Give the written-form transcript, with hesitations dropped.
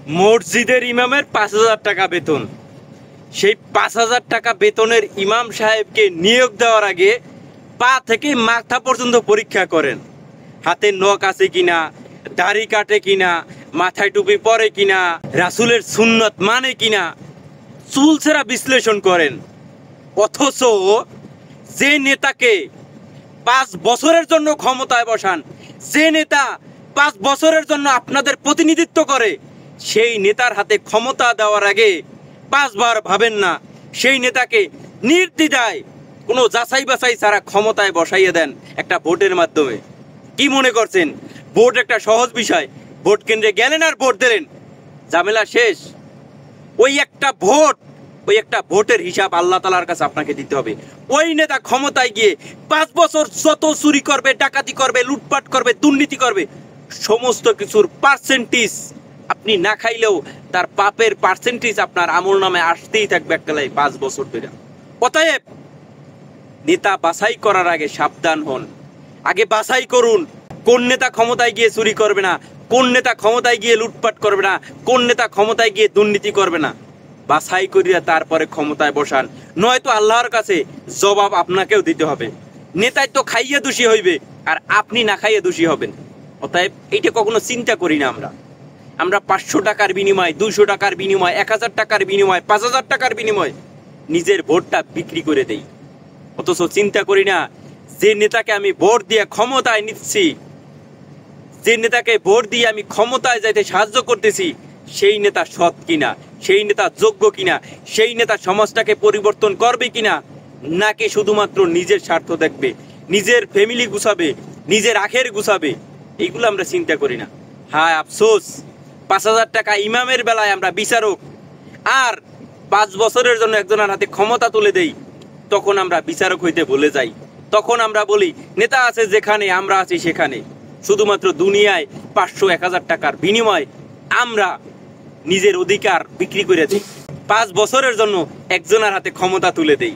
মসজিদের ইমামের ৫,০০০ টাকা বেতন। সেই ৫,০০০ টাকা বেতনের ইমাম সাহেবকে নিয়োগ দেওয়ার আগে পা থেকে মাথা পর্যন্ত পরীক্ষা করেন। হাতে নখ আছে কিনা, দাড়ি কাটে কিনা, মাথায় টুপি পরে কিনা, রাসূলের সুন্নত মানে কিনা, চুলচেরা বিশ্লেষণ করেন। অথচ যে নেতাকে ৫ বছরের জন্য ক্ষমতায় বসান, যে নেতা ৫ বছরের জন্য আপনাদের প্রতিনিধিত্ব করে, সেই নেতার হাতে ক্ষমতা দেওয়ার আগে ৫ বার ভাবেন না। সেই নেতাকে নির্দ্বিধায় কোনো যাচাই বাছাই ছাড়া ক্ষমতায় বসাইয়ে দেন একটা ভোটের মাধ্যমে। কি মনে করছেন ভোট একটা সহজ বিষয়? ভোট কেন্দ্রে গেলেন আর ভোট দিলেন, ঝামেলা শেষ। ওই একটা ভোটের হিসাব আল্লাহ তাআলার কাছে আপনাকে দিতে হবে। ওই নেতা ক্ষমতায় গিয়ে ৫ বছর যত চুরি করবে, ডাকাতি করবে, লুটপাট করবে, দুর্নীতি করবে, সমস্ত কিছুর পার্সেন্টেজ আপনি না খাইলেও তার পাপের পার্সেন্টেজ আপনার আমল নামে আসতেই থাকবে এককালে ৫ বছর ধরে। অতএব নেতা বাছাই করার আগে সাবধান হন। আগে বাছাই করুন কোন নেতা ক্ষমতায় গিয়ে চুরি করবে না, কোন নেতা ক্ষমতায় গিয়ে লুটপাট করবে না, কোন নেতা ক্ষমতায় গিয়ে দুর্নীতি করবে না। বাছাই করিয়া তারপরে ক্ষমতায় বসান, নয়তো আল্লাহর কাছে জবাব আপনাকেও দিতে হবে। নেতাই তো খাইয়ে দোষী হইবে আর আপনি না খাইয়ে দোষী হবেন। অতএব এইটা কখনো চিন্তা করি না। আমরা ৫০০ টাকার বিনিময়, ২০০ টাকার বিনিময়, ১,০০০ টাকার বিনিময়, ৫,০০০ টাকার বিনিময় নিজের ভোটটা বিক্রি করে দেই। অথচ চিন্তা করি না যে নেতাকে আমি ভোট দিয়ে ক্ষমতায় নিচ্ছি, যে নেতাকে ভোট দিয়ে আমি ক্ষমতায় যাইতে সাহায্য করতেছি, সেই নেতা সৎ কিনা, সেই নেতা যোগ্য কিনা, সেই নেতা সমাজটাকে পরিবর্তন করবে কিনা, নাকি শুধুমাত্র নিজের স্বার্থ দেখবে, নিজের ফ্যামিলি গুছাবে, নিজের আখের গুছাবে, এইগুলো আমরা চিন্তা করি না। হায় আফসোস, ৫,০০০ টাকা ইমামের বেলায় আমরা বিচারক, আর ৫ বছরের জন্য একজনের হাতে ক্ষমতা তুলে দেই, তখন আমরা বিচারক হইতে ভুলে যাই। তখন আমরা বলি নেতা আছে যেখানে, আমরা আছি সেখানে। শুধুমাত্র দুনিয়ায় ৫০০-১,০০০ টাকার বিনিময় আমরা নিজের অধিকার বিক্রি করে দিই, ৫ বছরের জন্য একজনের হাতে ক্ষমতা তুলে দেই।